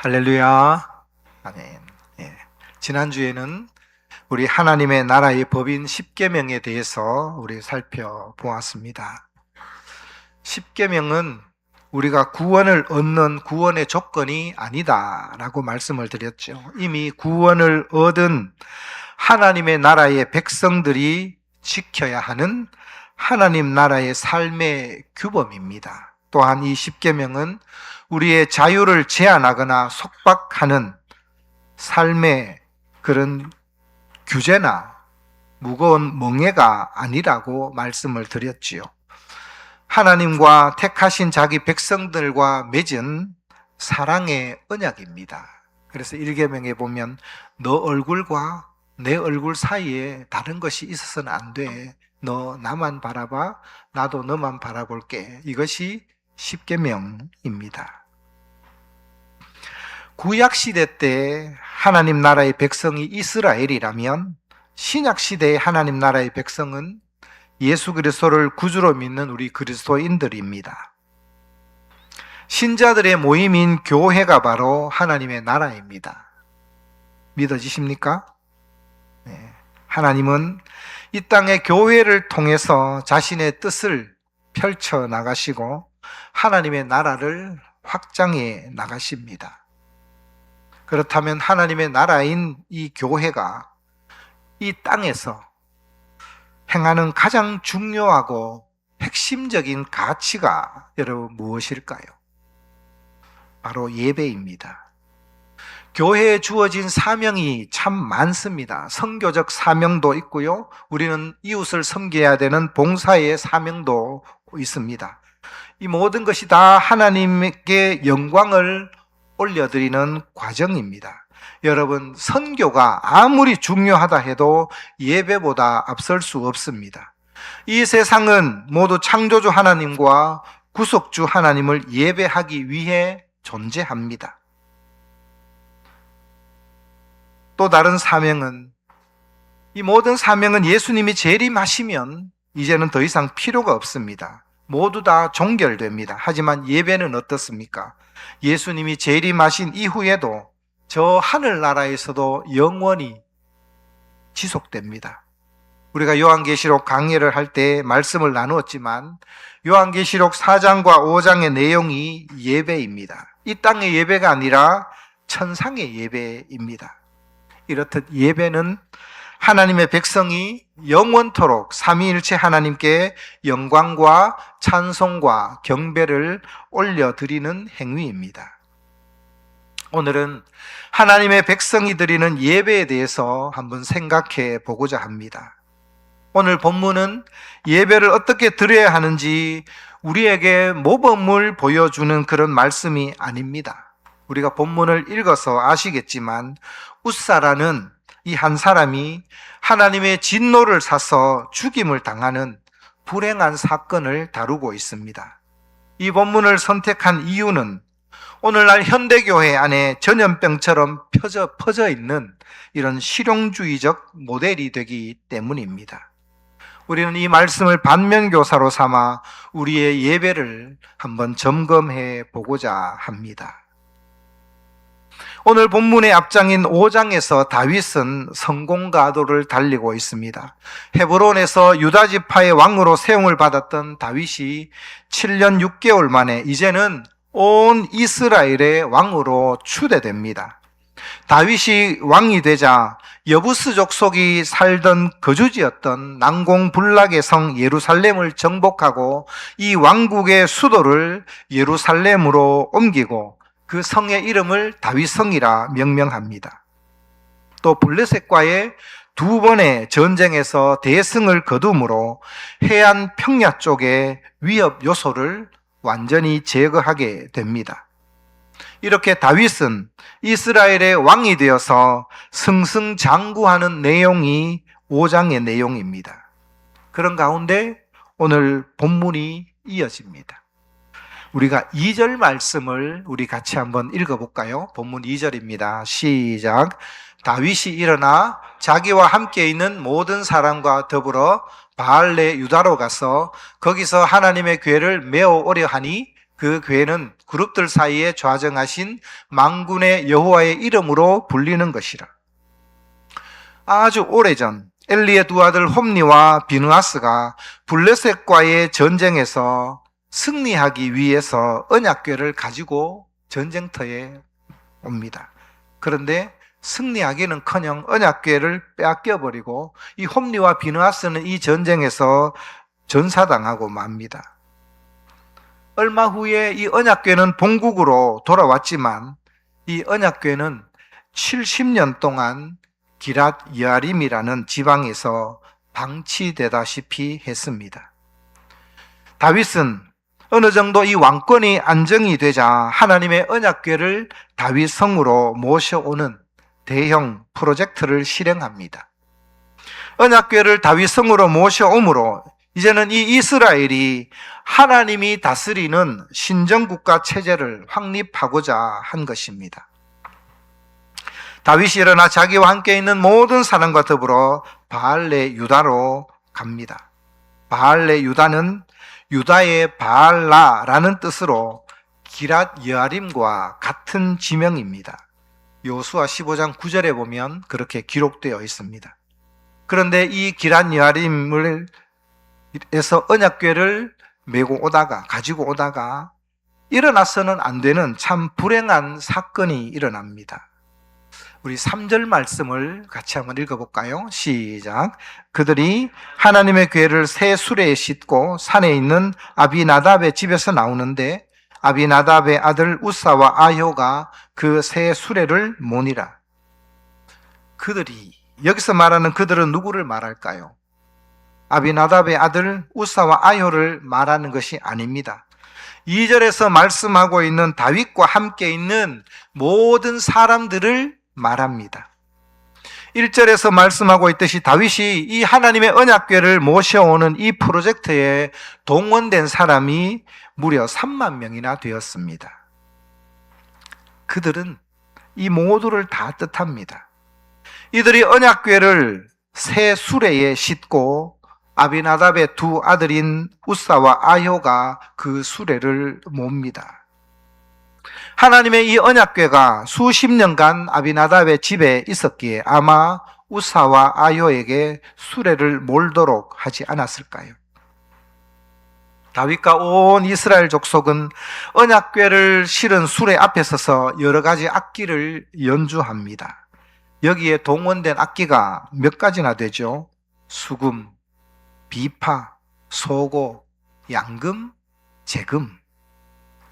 할렐루야. 아멘. 예. 지난주에는 우리 하나님의 나라의 법인 십계명에 대해서 우리 살펴보았습니다. 십계명은 우리가 구원을 얻는 구원의 조건이 아니다라고 말씀을 드렸죠. 이미 구원을 얻은 하나님의 나라의 백성들이 지켜야 하는 하나님 나라의 삶의 규범입니다. 또한 이 십계명은 우리의 자유를 제한하거나 속박하는 삶의 그런 규제나 무거운 멍해가 아니라고 말씀을 드렸지요. 하나님과 택하신 자기 백성들과 맺은 사랑의 언약입니다. 그래서 1계명에 보면 너 얼굴과 내 얼굴 사이에 다른 것이 있어서는 안 돼. 너 나만 바라봐, 나도 너만 바라볼게. 이것이 십계명입니다. 구약시대 때 하나님 나라의 백성이 이스라엘이라면 신약시대의 하나님 나라의 백성은 예수 그리스도를 구주로 믿는 우리 그리스도인들입니다. 신자들의 모임인 교회가 바로 하나님의 나라입니다. 믿어지십니까? 네. 하나님은 이 땅의 교회를 통해서 자신의 뜻을 펼쳐 나가시고 하나님의 나라를 확장해 나가십니다. 그렇다면 하나님의 나라인 이 교회가 이 땅에서 행하는 가장 중요하고 핵심적인 가치가 여러분 무엇일까요? 바로 예배입니다. 교회에 주어진 사명이 참 많습니다. 선교적 사명도 있고요. 우리는 이웃을 섬겨야 되는 봉사의 사명도 있습니다. 이 모든 것이 다 하나님께 영광을 올려드리는 과정입니다. 여러분, 선교가 아무리 중요하다 해도 예배보다 앞설 수 없습니다. 이 세상은 모두 창조주 하나님과 구속주 하나님을 예배하기 위해 존재합니다. 또 다른 사명은, 이 모든 사명은 예수님이 재림하시면 이제는 더 이상 필요가 없습니다. 모두 다 종결됩니다. 하지만 예배는 어떻습니까? 예수님이 재림하신 이후에도 저 하늘나라에서도 영원히 지속됩니다. 우리가 요한계시록 강의를 할 때 말씀을 나누었지만 요한계시록 4장과 5장의 내용이 예배입니다. 이 땅의 예배가 아니라 천상의 예배입니다. 이렇듯 예배는 하나님의 백성이 영원토록 삼위일체 하나님께 영광과 찬송과 경배를 올려드리는 행위입니다. 오늘은 하나님의 백성이 드리는 예배에 대해서 한번 생각해 보고자 합니다. 오늘 본문은 예배를 어떻게 드려야 하는지 우리에게 모범을 보여주는 그런 말씀이 아닙니다. 우리가 본문을 읽어서 아시겠지만 웃사라는 이 한 사람이 하나님의 진노를 사서 죽임을 당하는 불행한 사건을 다루고 있습니다. 이 본문을 선택한 이유는 오늘날 현대교회 안에 전염병처럼 퍼져 있는 이런 실용주의적 모델이 되기 때문입니다. 우리는 이 말씀을 반면교사로 삼아 우리의 예배를 한번 점검해 보고자 합니다. 오늘 본문의 앞장인 5장에서 다윗은 성공가도를 달리고 있습니다. 헤브론에서 유다 지파의 왕으로 세움을 받았던 다윗이 7년 6개월 만에 이제는 온 이스라엘의 왕으로 추대됩니다. 다윗이 왕이 되자 여부스 족속이 살던 거주지였던 난공불락의 성 예루살렘을 정복하고 이 왕국의 수도를 예루살렘으로 옮기고 그 성의 이름을 다윗성이라 명명합니다. 또 블레셋과의 두 번의 전쟁에서 대승을 거둠으로 해안 평야 쪽의 위협 요소를 완전히 제거하게 됩니다. 이렇게 다윗은 이스라엘의 왕이 되어서 승승장구하는 내용이 5장의 내용입니다. 그런 가운데 오늘 본문이 이어집니다. 우리가 2절 말씀을 우리 같이 한번 읽어볼까요? 본문 2절입니다. 시작. 다윗이 일어나 자기와 함께 있는 모든 사람과 더불어 바알레 유다로 가서 거기서 하나님의 궤를 메어 오려 하니 그 괴는 그룹들 사이에 좌정하신 만군의 여호와의 이름으로 불리는 것이라. 아주 오래전 엘리의 두 아들 홈니와 비느하스가 블레셋과의 전쟁에서 승리하기 위해서 언약궤를 가지고 전쟁터에 옵니다. 그런데 승리하기는커녕 언약궤를 빼앗겨버리고 이 홈니와 비느하스는 이 전쟁에서 전사당하고 맙니다. 얼마 후에 이 언약궤는 본국으로 돌아왔지만 이 언약궤는 70년 동안 기랏 여아림이라는 지방에서 방치되다시피 했습니다. 다윗은 어느 정도 이 왕권이 안정이 되자 하나님의 언약궤를 다윗 성으로 모셔오는 대형 프로젝트를 실행합니다. 언약궤를 다윗 성으로 모셔오므로 이제는 이 이스라엘이 하나님이 다스리는 신정국가 체제를 확립하고자 한 것입니다. 다윗이 일어나 자기와 함께 있는 모든 사람과 더불어 바알레 유다로 갑니다. 바알레 유다는 유다의 바알라라는 뜻으로 기랏 여아림과 같은 지명입니다. 여호수아 15장 9절에 보면 그렇게 기록되어 있습니다. 그런데 이 기랏 여아림을 에서 언약궤를 가지고 오다가 일어나서는 안 되는 참 불행한 사건이 일어납니다. 우리 3절 말씀을 같이 한번 읽어볼까요? 시작. 그들이 하나님의 궤를 새 수레에 싣고 산에 있는 아비나답의 집에서 나오는데 아비나답의 아들 우사와 아효가 그 새 수레를 모니라. 그들이, 여기서 말하는 그들은 누구를 말할까요? 아비나답의 아들 우사와 아효를 말하는 것이 아닙니다. 2절에서 말씀하고 있는 다윗과 함께 있는 모든 사람들을 말합니다. 1절에서 말씀하고 있듯이 다윗이 이 하나님의 언약궤를 모셔오는 이 프로젝트에 동원된 사람이 무려 3만 명이나 되었습니다. 그들은 이 모두를 다 뜻합니다. 이들이 언약궤를 새 수레에 싣고 아비나답의 두 아들인 우사와 아효가 그 수레를 몹니다. 하나님의 이 언약궤가 수십 년간 아비나답의 집에 있었기에 아마 우사와 아효에게 수레를 몰도록 하지 않았을까요? 다윗과 온 이스라엘 족속은 언약궤를 실은 수레 앞에 서서 여러 가지 악기를 연주합니다. 여기에 동원된 악기가 몇 가지나 되죠? 수금, 비파, 소고, 양금, 재금,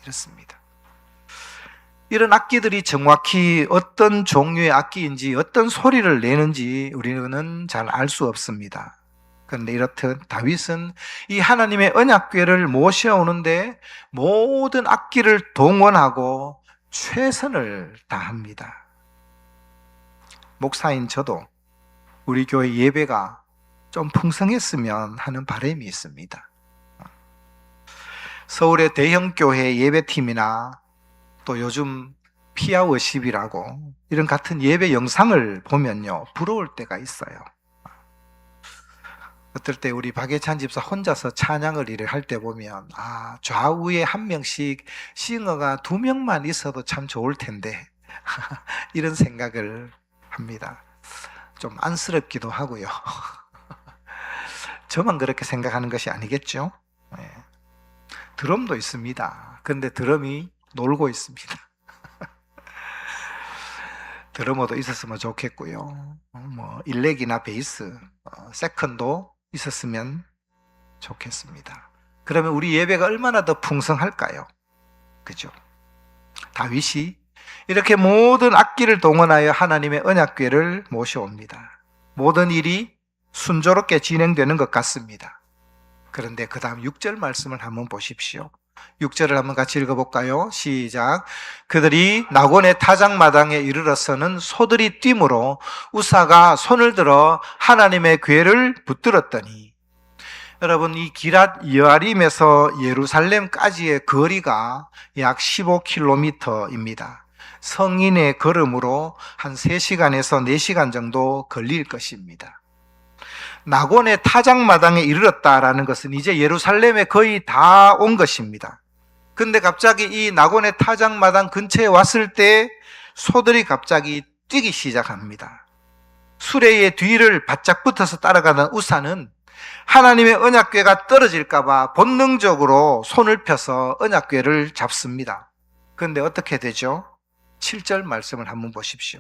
이렇습니다. 이런 악기들이 정확히 어떤 종류의 악기인지 어떤 소리를 내는지 우리는 잘 알 수 없습니다. 그런데 이렇듯 다윗은 이 하나님의 언약궤를 모셔오는데 모든 악기를 동원하고 최선을 다합니다. 목사인 저도 우리 교회 예배가 좀 풍성했으면 하는 바람이 있습니다. 서울의 대형 교회 예배팀이나 또 요즘 피아워십이라고 이런 같은 예배 영상을 보면요, 부러울 때가 있어요. 어떨 때 우리 박예찬 집사 혼자서 찬양을 일을 할 때 보면 좌우에 한 명씩 싱어가 2명만 있어도 참 좋을 텐데 이런 생각을 합니다. 좀 안쓰럽기도 하고요. 저만 그렇게 생각하는 것이 아니겠죠? 네. 드럼도 있습니다. 그런데 드럼이 놀고 있습니다. 드러머도 있었으면 좋겠고요. 일렉이나 베이스, 세컨도 있었으면 좋겠습니다. 그러면 우리 예배가 얼마나 더 풍성할까요? 그죠? 다윗이 이렇게 모든 악기를 동원하여 하나님의 언약궤를 모셔옵니다. 모든 일이 순조롭게 진행되는 것 같습니다. 그런데 그 다음 6절 말씀을 한번 보십시오. 6절을 한번 같이 읽어볼까요? 시작. 그들이 나곤의 타작마당에 이르러서는 소들이 뛰므로 우사가 손을 들어 하나님의 궤를 붙들었더니, 여러분, 이 기랏 여아림에서 예루살렘까지의 거리가 약 15km입니다. 성인의 걸음으로 한 3시간에서 4시간 정도 걸릴 것입니다. 나곤의 타작마당에 이르렀다라는 것은 이제 예루살렘에 거의 다 온 것입니다. 근데 갑자기 이 낙원의 타작마당 근처에 왔을 때 소들이 갑자기 뛰기 시작합니다. 수레의 뒤를 바짝 붙어서 따라가는 우사는 하나님의 언약궤가 떨어질까 봐 본능적으로 손을 펴서 언약궤를 잡습니다. 그런데 어떻게 되죠? 7절 말씀을 한번 보십시오.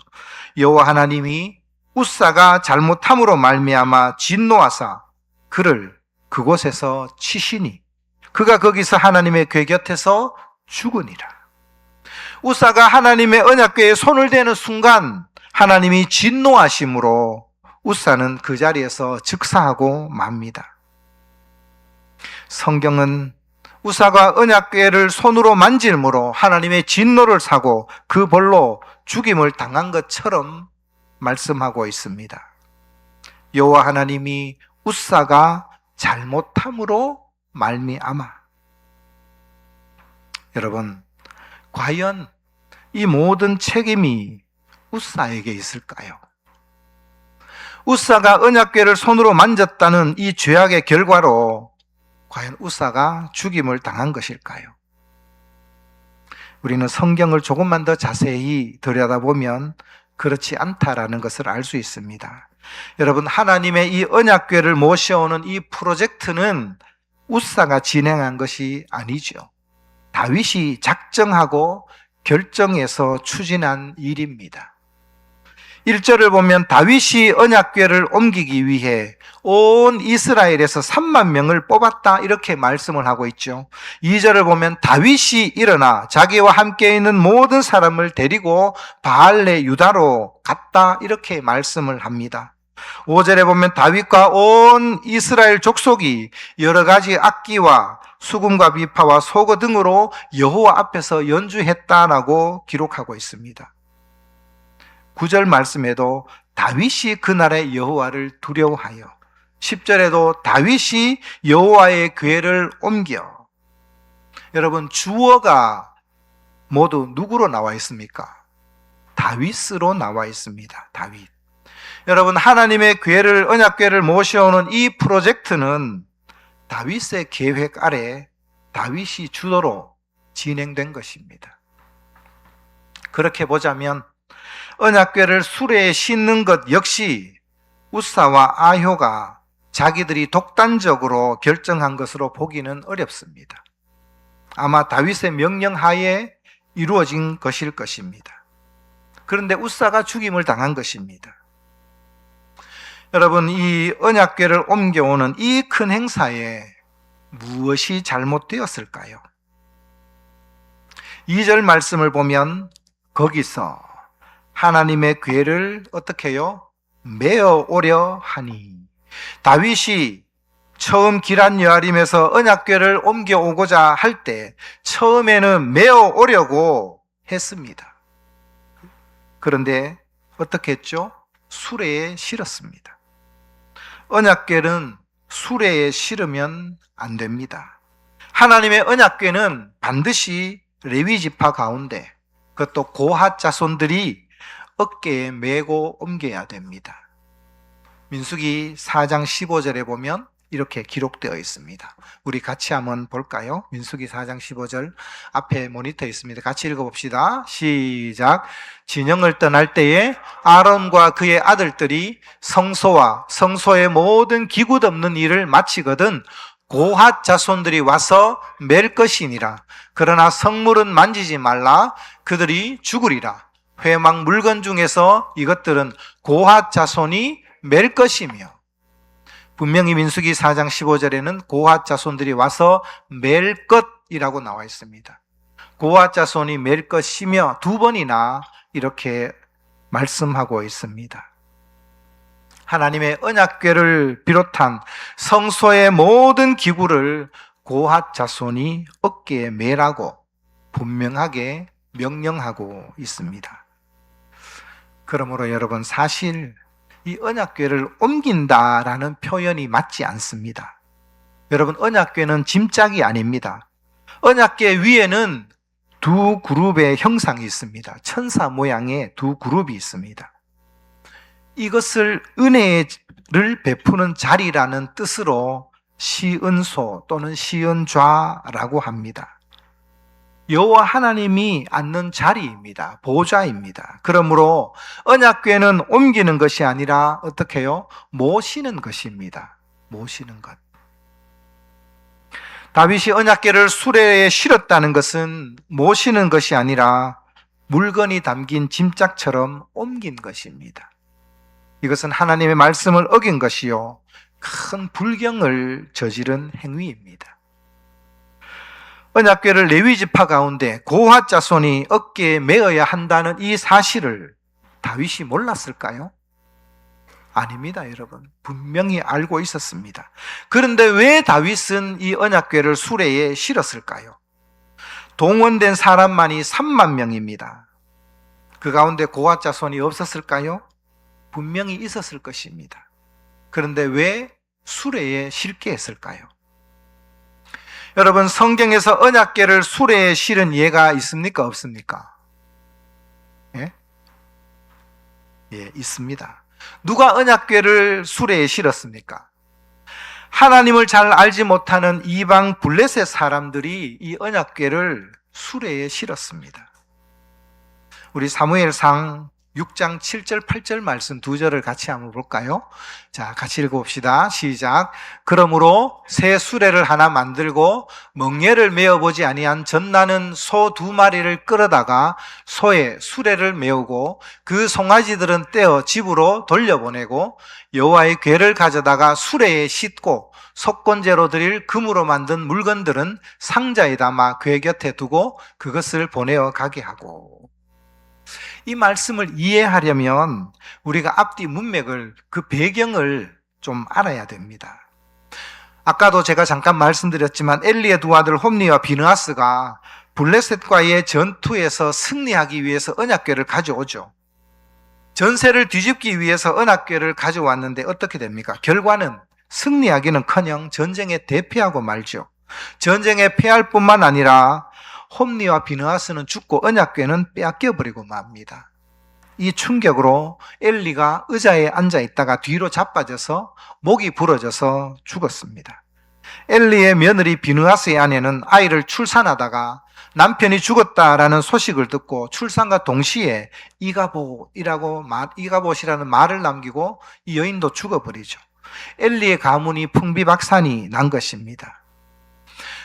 여호와 하나님이 우사가 잘못함으로 말미암아 진노하사 그를 그곳에서 치시니 그가 거기서 하나님의 궤 곁에서 죽으니라. 우사가 하나님의 언약궤에 손을 대는 순간 하나님이 진노하심으로 우사는 그 자리에서 즉사하고 맙니다. 성경은 우사가 언약궤를 손으로 만질므로 하나님의 진노를 사고 그 벌로 죽임을 당한 것처럼 말씀하고 있습니다. 여호와 하나님이 우사가 잘못함으로 말미암아. 여러분, 과연 이 모든 책임이 우사에게 있을까요? 우사가 언약궤를 손으로 만졌다는 이 죄악의 결과로 과연 우사가 죽임을 당한 것일까요? 우리는 성경을 조금만 더 자세히 들여다보면 그렇지 않다라는 것을 알 수 있습니다. 여러분, 하나님의 이 언약궤를 모셔오는 이 프로젝트는 우사가 진행한 것이 아니죠. 다윗이 작정하고 결정해서 추진한 일입니다. 1절을 보면 다윗이 언약궤를 옮기기 위해 온 이스라엘에서 3만 명을 뽑았다 이렇게 말씀을 하고 있죠. 2절을 보면 다윗이 일어나 자기와 함께 있는 모든 사람을 데리고 바알레 유다로 갔다 이렇게 말씀을 합니다. 5절에 보면 다윗과 온 이스라엘 족속이 여러 가지 악기와 수금과 비파와 소거 등으로 여호와 앞에서 연주했다라고 기록하고 있습니다. 9절 말씀에도 다윗이 그날의 여호와를 두려워하여 10절에도 다윗이 여호와의 궤를 옮겨. 여러분, 주어가 모두 누구로 나와 있습니까? 다윗으로 나와 있습니다. 다윗. 여러분, 하나님의 궤를 언약궤를 모셔오는 이 프로젝트는 다윗의 계획 아래 다윗이 주도로 진행된 것입니다. 그렇게 보자면 언약궤를 수레에 싣는 것 역시 우사와 아효가 자기들이 독단적으로 결정한 것으로 보기는 어렵습니다. 아마 다윗의 명령하에 이루어진 것일 것입니다. 그런데 우사가 죽임을 당한 것입니다. 여러분, 이 언약궤를 옮겨오는 이 큰 행사에 무엇이 잘못되었을까요? 2절 말씀을 보면 거기서 하나님의 궤를 어떻게 해요? 메어 오려 하니. 다윗이 처음 기란 여아림에서 언약궤를 옮겨오고자 할 때 처음에는 메어 오려고 했습니다. 그런데 어떻게 했죠? 수레에 실었습니다. 언약궤는 수레에 실으면 안 됩니다. 하나님의 언약궤는 반드시 레위 지파 가운데 그것도 고핫 자손들이 어깨에 메고 옮겨야 됩니다. 민수기 4장 15절에 보면 이렇게 기록되어 있습니다. 우리 같이 한번 볼까요? 민수기 4장 15절 앞에 모니터 있습니다. 같이 읽어봅시다. 시작. 진영을 떠날 때에 아론과 그의 아들들이 성소와 성소의 모든 기구 덮는 일을 마치거든 고핫 자손들이 와서 맬 것이니라. 그러나 성물은 만지지 말라. 그들이 죽으리라. 회막 물건 중에서 이것들은 고핫 자손이 맬 것이며, 분명히 민수기 4장 15절에는 고핫 자손들이 와서 맬 것이라고 나와 있습니다. 고핫 자손이 맬 것이며 두 번이나 이렇게 말씀하고 있습니다. 하나님의 언약궤를 비롯한 성소의 모든 기구를 고핫 자손이 어깨에 매라고 분명하게 명령하고 있습니다. 그러므로 여러분, 사실 이 언약궤를 옮긴다라는 표현이 맞지 않습니다. 여러분, 언약궤는 짐짝이 아닙니다. 언약궤 위에는 두 그룹의 형상이 있습니다. 천사 모양의 두 그룹이 있습니다. 이것을 은혜를 베푸는 자리라는 뜻으로 시은소 또는 시은좌라고 합니다. 여호와 하나님이 앉는 자리입니다. 보좌입니다. 그러므로 언약궤는 옮기는 것이 아니라 어떻게 해요? 모시는 것입니다. 모시는 것. 다윗이 언약궤를 수레에 실었다는 것은 모시는 것이 아니라 물건이 담긴 짐짝처럼 옮긴 것입니다. 이것은 하나님의 말씀을 어긴 것이요, 큰 불경을 저지른 행위입니다. 언약궤를 레위 지파 가운데 고핫 자손이 어깨에 메어야 한다는 이 사실을 다윗이 몰랐을까요? 아닙니다, 여러분. 분명히 알고 있었습니다. 그런데 왜 다윗은 이 언약궤를 수레에 실었을까요? 동원된 사람만이 3만 명입니다. 그 가운데 고핫 자손이 없었을까요? 분명히 있었을 것입니다. 그런데 왜 수레에 실게 했을까요? 여러분, 성경에서 언약궤를 수레에 실은 예가 있습니까? 없습니까? 예? 예, 있습니다. 누가 언약궤를 수레에 실었습니까? 하나님을 잘 알지 못하는 이방 블레셋 사람들이 이 언약궤를 수레에 실었습니다. 우리 사무엘상 6장 7절 8절 말씀 두 절을 같이 한번 볼까요? 자, 같이 읽어봅시다. 시작. 그러므로 새 수레를 하나 만들고 멍에를 메어보지 아니한 젖나는 소 2마리를 끌어다가 소에 수레를 메우고 그 송아지들은 떼어 집으로 돌려보내고 여호와의 궤를 가져다가 수레에 싣고 속건제로 드릴 금으로 만든 물건들은 상자에 담아 궤 곁에 두고 그것을 보내어 가게 하고. 이 말씀을 이해하려면 우리가 앞뒤 문맥을, 그 배경을 좀 알아야 됩니다. 아까도 제가 잠깐 말씀드렸지만 엘리의 두 아들 홈니와 비느하스가 블레셋과의 전투에서 승리하기 위해서 언약궤를 가져오죠. 전세를 뒤집기 위해서 언약궤를 가져왔는데 어떻게 됩니까? 결과는 승리하기는커녕 전쟁에 대패하고 말죠. 전쟁에 패할 뿐만 아니라 홈니와 비느하스는 죽고 언약궤는 빼앗겨버리고 맙니다. 이 충격으로 엘리가 의자에 앉아 있다가 뒤로 자빠져서 목이 부러져서 죽었습니다. 엘리의 며느리 비느하스의 아내는 아이를 출산하다가 남편이 죽었다라는 소식을 듣고 출산과 동시에 이가봇이라는 말을 남기고 이 여인도 죽어버리죠. 엘리의 가문이 풍비박산이 난 것입니다.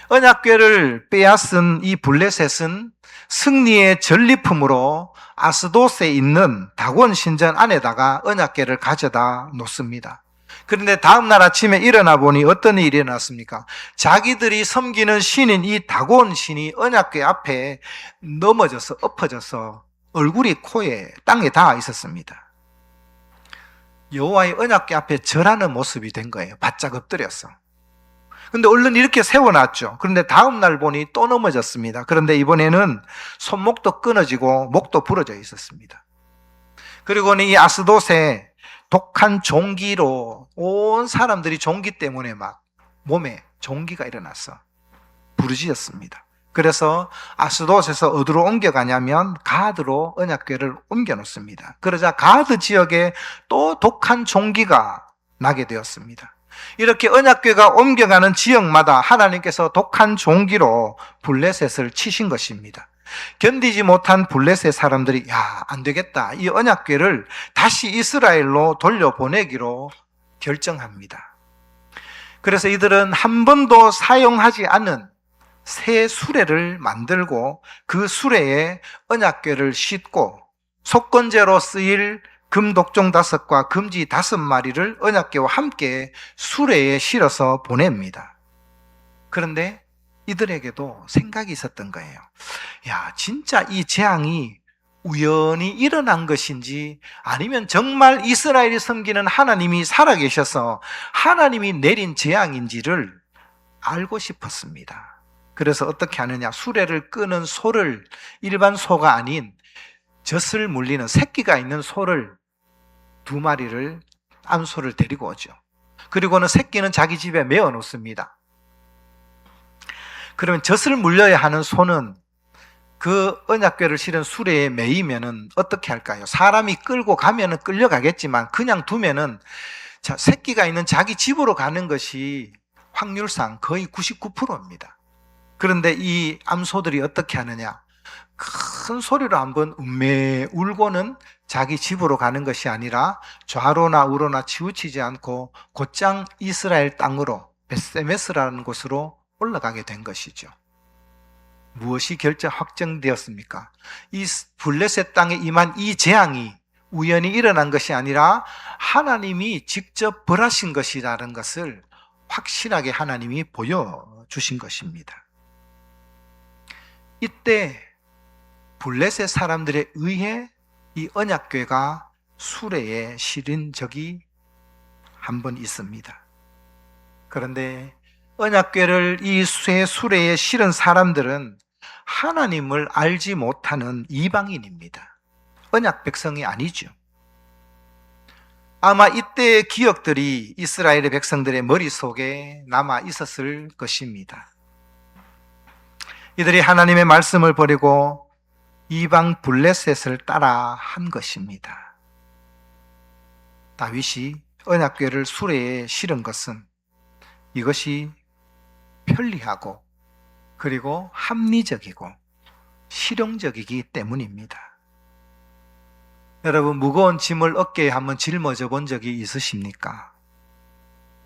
언약궤를 빼앗은 이 블레셋은 승리의 전리품으로 아스돗에 있는 다곤 신전 안에다가 언약궤를 가져다 놓습니다. 그런데 다음 날 아침에 일어나 보니 어떤 일이 일어났습니까? 자기들이 섬기는 신인 이 다곤 신이 언약궤 앞에 넘어져서 엎어져서 얼굴이 코에 땅에 닿아 있었습니다. 여호와의 언약궤 앞에 절하는 모습이 된 거예요. 바짝 엎드려서. 근데 얼른 이렇게 세워놨죠. 그런데 다음 날 보니 또 넘어졌습니다. 그런데 이번에는 손목도 끊어지고 목도 부러져 있었습니다. 그리고는 이 아스돗에 독한 종기로 온 사람들이 종기 때문에 막 몸에 종기가 일어났어. 부르짖었습니다. 그래서 아스돗에서 어디로 옮겨가냐면 가드로 언약궤를 옮겨놓습니다. 그러자 가드 지역에 또 독한 종기가 나게 되었습니다. 이렇게 언약궤가 옮겨가는 지역마다 하나님께서 독한 종기로 블레셋을 치신 것입니다. 견디지 못한 블레셋 사람들이 안 되겠다, 이 언약궤를 다시 이스라엘로 돌려보내기로 결정합니다. 그래서 이들은 한 번도 사용하지 않은 새 수레를 만들고 그 수레에 언약궤를 싣고 속건제로 쓰일 금독종 5과 금지 5마리를 언약궤와 함께 수레에 실어서 보냅니다. 그런데 이들에게도 생각이 있었던 거예요. 진짜 이 재앙이 우연히 일어난 것인지 아니면 정말 이스라엘이 섬기는 하나님이 살아계셔서 하나님이 내린 재앙인지를 알고 싶었습니다. 그래서 어떻게 하느냐, 수레를 끄는 소를, 일반 소가 아닌 젖을 물리는 새끼가 있는 소를 2마리를, 암소를 데리고 오죠. 그리고는 새끼는 자기 집에 메어 놓습니다. 그러면 젖을 물려야 하는 소는 그 언약궤를 실은 수레에 매이면은 어떻게 할까요? 사람이 끌고 가면은 끌려가겠지만 그냥 두면은 새끼가 있는 자기 집으로 가는 것이 확률상 거의 99%입니다. 그런데 이 암소들이 어떻게 하느냐? 큰 소리로 한번 음메 울고는 자기 집으로 가는 것이 아니라 좌로나 우로나 치우치지 않고 곧장 이스라엘 땅으로 베세메스라는 곳으로 올라가게 된 것이죠. 무엇이 확정되었습니까? 이 블레셋 땅에 임한 이 재앙이 우연히 일어난 것이 아니라 하나님이 직접 벌하신 것이라는 것을 확실하게 하나님이 보여주신 것입니다. 이때 블레셋 사람들에 의해 이 언약궤가 수레에 실린 적이 한 번 있습니다. 그런데 언약궤를 이 수레에 실은 사람들은 하나님을 알지 못하는 이방인입니다. 언약 백성이 아니죠. 아마 이때의 기억들이 이스라엘의 백성들의 머릿속에 남아 있었을 것입니다. 이들이 하나님의 말씀을 버리고 이방 블레셋을 따라 한 것입니다. 다윗이 언약궤를 수레에 실은 것은 이것이 편리하고 그리고 합리적이고 실용적이기 때문입니다. 여러분, 무거운 짐을 어깨에 한번 짊어져 본 적이 있으십니까?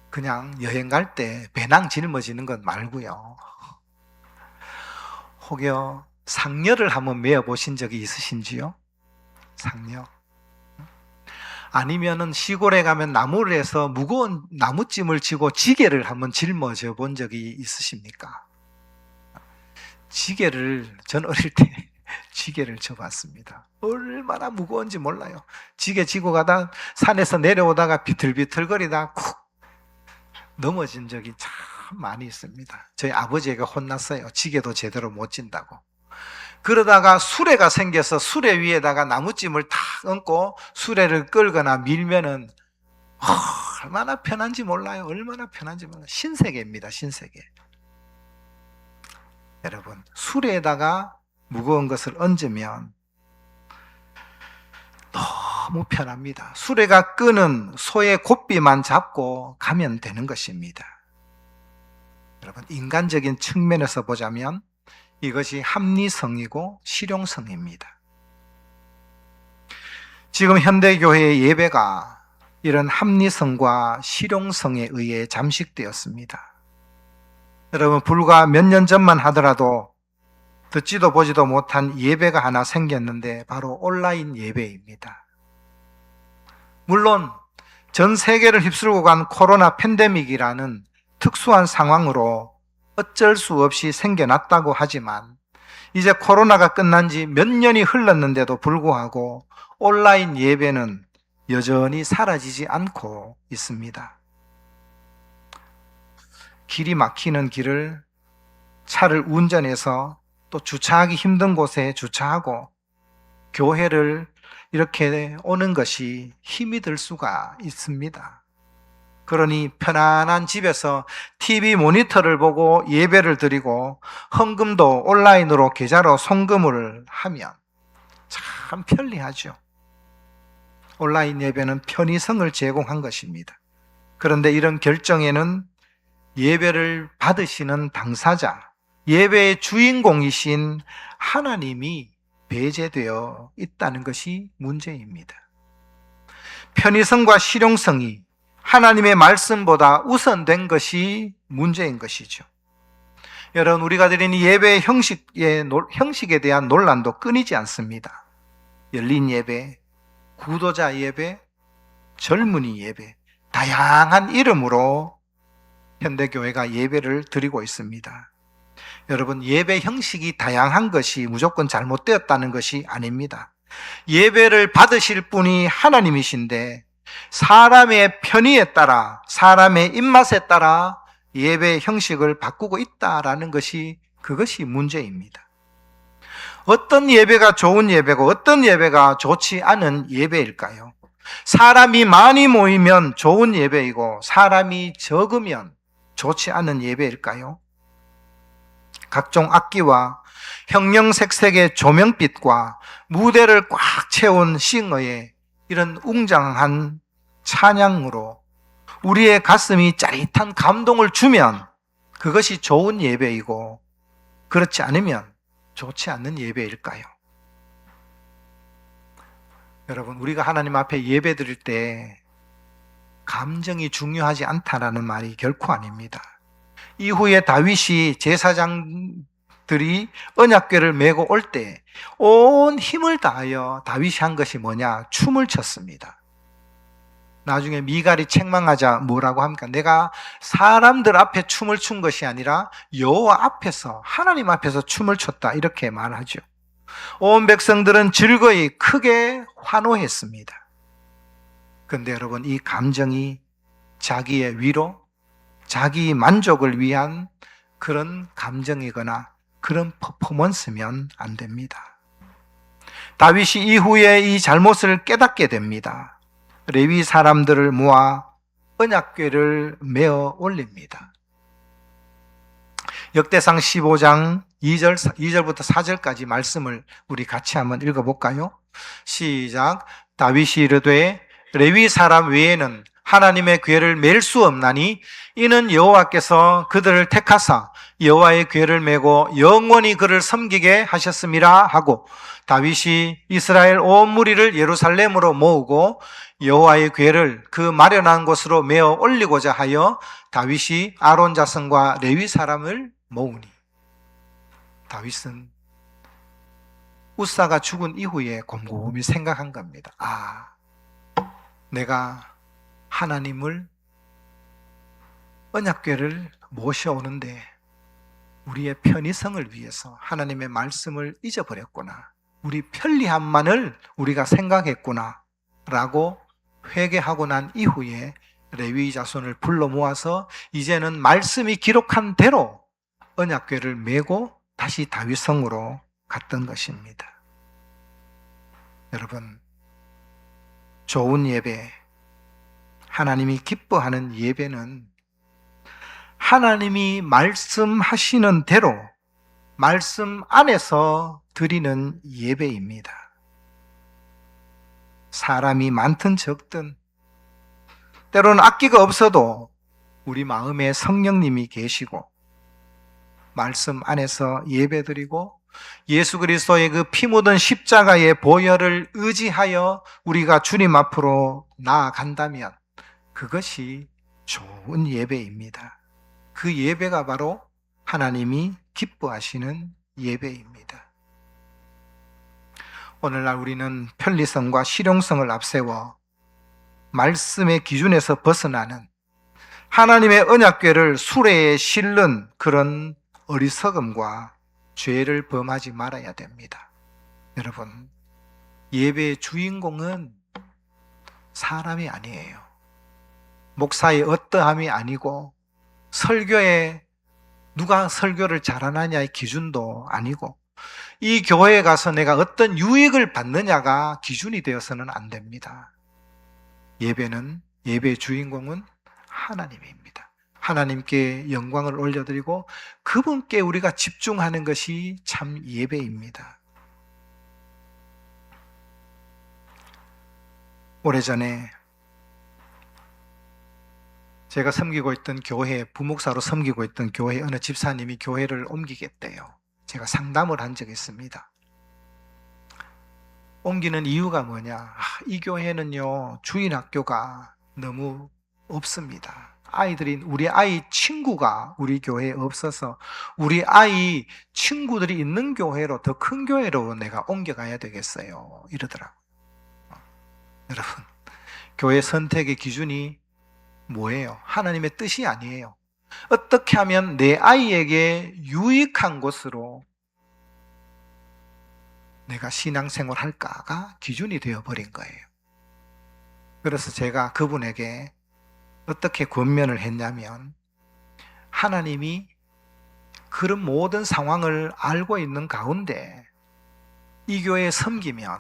그냥 여행 갈 때 배낭 짊어지는 것 말고요. 혹여 상려를 한번 메어 보신 적이 있으신지요? 상려. 아니면은 시골에 가면 나무를 해서 무거운 나무짐을 지고 지게를 한번 짊어져 본 적이 있으십니까? 지게를 전 어릴 때 지게를 져봤습니다. 얼마나 무거운지 몰라요. 지게 지고 가다 산에서 내려오다가 비틀비틀거리다 쿡 넘어진 적이 참 많이 있습니다. 저희 아버지가 혼났어요. 지게도 제대로 못 진다고. 그러다가 수레가 생겨서 수레 위에다가 나무찜을 탁 얹고 수레를 끌거나 밀면은 얼마나 편한지 몰라요. 얼마나 편한지 몰라요. 신세계입니다. 신세계. 여러분, 수레에다가 무거운 것을 얹으면 너무 편합니다. 수레가 끄는 소의 고삐만 잡고 가면 되는 것입니다. 여러분, 인간적인 측면에서 보자면 이것이 합리성이고 실용성입니다. 지금 현대교회의 예배가 이런 합리성과 실용성에 의해 잠식되었습니다. 여러분, 불과 몇 년 전만 하더라도 듣지도 보지도 못한 예배가 하나 생겼는데 바로 온라인 예배입니다. 물론 전 세계를 휩쓸고 간 코로나 팬데믹이라는 특수한 상황으로 어쩔 수 없이 생겨났다고 하지만 이제 코로나가 끝난 지 몇 년이 흘렀는데도 불구하고 온라인 예배는 여전히 사라지지 않고 있습니다. 길이 막히는 길을 차를 운전해서 또 주차하기 힘든 곳에 주차하고 교회를 이렇게 오는 것이 힘이 들 수가 있습니다. 그러니 편안한 집에서 TV 모니터를 보고 예배를 드리고 헌금도 온라인으로 계좌로 송금을 하면 참 편리하죠. 온라인 예배는 편의성을 제공한 것입니다. 그런데 이런 결정에는 예배를 받으시는 당사자, 예배의 주인공이신 하나님이 배제되어 있다는 것이 문제입니다. 편의성과 실용성이 하나님의 말씀보다 우선된 것이 문제인 것이죠. 여러분, 우리가 드리는 예배의 형식에 대한 논란도 끊이지 않습니다. 열린 예배, 구도자 예배, 젊은이 예배, 다양한 이름으로 현대교회가 예배를 드리고 있습니다. 여러분, 예배 형식이 다양한 것이 무조건 잘못되었다는 것이 아닙니다. 예배를 받으실 분이 하나님이신데 사람의 편의에 따라, 사람의 입맛에 따라 예배 형식을 바꾸고 있다라는 것이 그것이 문제입니다. 어떤 예배가 좋은 예배고 어떤 예배가 좋지 않은 예배일까요? 사람이 많이 모이면 좋은 예배이고 사람이 적으면 좋지 않은 예배일까요? 각종 악기와 형형색색의 조명빛과 무대를 꽉 채운 싱어의 이런 웅장한 찬양으로 우리의 가슴이 짜릿한 감동을 주면 그것이 좋은 예배이고, 그렇지 않으면 좋지 않는 예배일까요? 여러분, 우리가 하나님 앞에 예배 드릴 때 감정이 중요하지 않다라는 말이 결코 아닙니다. 이후에 다윗이 제사장들이 언약궤를 메고 올 때 온 힘을 다하여 다윗이 한 것이 뭐냐? 춤을 췄습니다. 나중에 미갈이 책망하자 뭐라고 합니까? 내가 사람들 앞에 춤을 춘 것이 아니라 여호와 앞에서, 하나님 앞에서 춤을 췄다, 이렇게 말하죠. 온 백성들은 즐거이 크게 환호했습니다. 그런데 여러분, 이 감정이 자기의 위로, 자기 만족을 위한 그런 감정이거나 그런 퍼포먼스면 안 됩니다. 다윗이 이후에 이 잘못을 깨닫게 됩니다. 레위 사람들을 모아 언약궤를 메어 올립니다. 역대상 15장 2절부터 4절까지 말씀을 우리 같이 한번 읽어볼까요? 시작. 다윗이 이르되 레위 사람 외에는 하나님의 궤를 맬 수 없나니 이는 여호와께서 그들을 택하사 여호와의 궤를 메고 영원히 그를 섬기게 하셨음이라 하고, 다윗이 이스라엘 온 무리를 예루살렘으로 모으고 여호와의 궤를 그 마련한 곳으로 메어 올리고자 하여 다윗이 아론 자손과 레위 사람을 모으니, 다윗은 우사가 죽은 이후에 곰곰이 생각한 겁니다. 내가 하나님을, 언약궤를 모셔오는데 우리의 편의성을 위해서 하나님의 말씀을 잊어버렸구나, 우리 편리함만을 우리가 생각했구나 라고 회개하고 난 이후에 레위 자손을 불러 모아서 이제는 말씀이 기록한 대로 언약궤를 메고 다시 다윗 성으로 갔던 것입니다. 여러분, 좋은 예배, 하나님이 기뻐하는 예배는 하나님이 말씀하시는 대로 말씀 안에서 드리는 예배입니다. 사람이 많든 적든, 때로는 악기가 없어도 우리 마음에 성령님이 계시고 말씀 안에서 예배드리고 예수 그리스도의 그 피 묻은 십자가의 보혈을 의지하여 우리가 주님 앞으로 나아간다면 그것이 좋은 예배입니다. 그 예배가 바로 하나님이 기뻐하시는 예배입니다. 오늘날 우리는 편리성과 실용성을 앞세워 말씀의 기준에서 벗어나는, 하나님의 언약궤를 수레에 실는 그런 어리석음과 죄를 범하지 말아야 됩니다. 여러분, 예배의 주인공은 사람이 아니에요. 목사의 어떠함이 아니고, 설교에 누가 설교를 잘하느냐의 기준도 아니고, 이 교회에 가서 내가 어떤 유익을 받느냐가 기준이 되어서는 안 됩니다. 예배의 주인공은 하나님입니다. 하나님께 영광을 올려드리고 그분께 우리가 집중하는 것이 참 예배입니다. 오래전에 제가 섬기고 있던 교회, 부목사로 섬기고 있던 교회 어느 집사님이 교회를 옮기겠대요. 제가 상담을 한 적이 있습니다. 옮기는 이유가 뭐냐? 이 교회는요, 주일학교가 너무 없습니다. 우리 아이 친구가 우리 교회에 없어서 우리 아이 친구들이 있는 교회로, 더 큰 교회로 내가 옮겨가야 되겠어요, 이러더라고요. 여러분, 교회 선택의 기준이 뭐예요? 하나님의 뜻이 아니에요. 어떻게 하면 내 아이에게 유익한 곳으로 내가 신앙생활 할까가 기준이 되어버린 거예요. 그래서 제가 그분에게 어떻게 권면을 했냐면, 하나님이 그런 모든 상황을 알고 있는 가운데 이 교회에 섬기면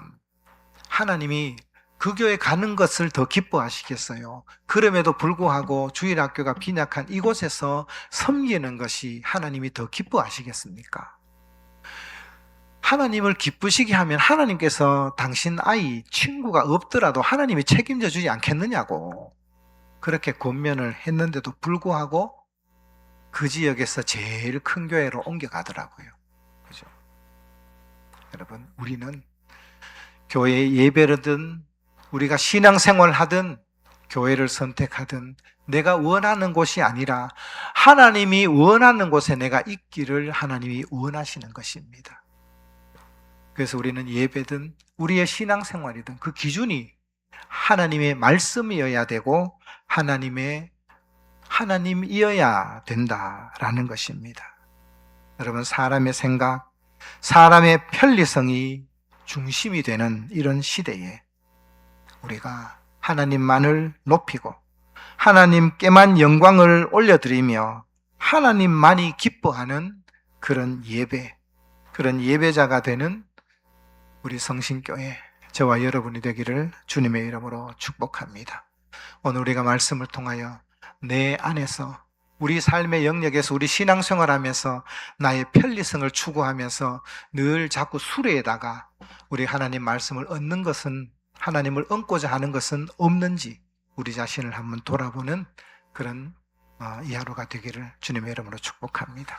하나님이 그 교회 가는 것을 더 기뻐하시겠어요? 그럼에도 불구하고 주일학교가 빈약한 이곳에서 섬기는 것이 하나님이 더 기뻐하시겠습니까? 하나님을 기쁘시게 하면 하나님께서 당신 아이 친구가 없더라도 하나님이 책임져 주지 않겠느냐고 그렇게 권면을 했는데도 불구하고 그 지역에서 제일 큰 교회로 옮겨가더라고요. 여러분, 우리는 교회 예배르든 우리가 신앙생활 하든 교회를 선택하든 내가 원하는 곳이 아니라 하나님이 원하는 곳에 내가 있기를 하나님이 원하시는 것입니다. 그래서 우리는 예배든 우리의 신앙생활이든 그 기준이 하나님의 말씀이어야 되고 하나님이어야 된다라는 것입니다. 여러분, 사람의 생각, 사람의 편리성이 중심이 되는 이런 시대에 우리가 하나님만을 높이고 하나님께만 영광을 올려드리며 하나님만이 기뻐하는 그런 예배, 그런 예배자가 되는 우리 성신교회, 저와 여러분이 되기를 주님의 이름으로 축복합니다. 오늘 우리가 말씀을 통하여 내 안에서 우리 삶의 영역에서 우리 신앙생활하면서 나의 편리성을 추구하면서 늘 자꾸 수레에다가 우리 하나님 말씀을 얻는 것은, 하나님을 얻고자 하는 것은 없는지 우리 자신을 한번 돌아보는 그런 이 하루가 되기를 주님의 이름으로 축복합니다.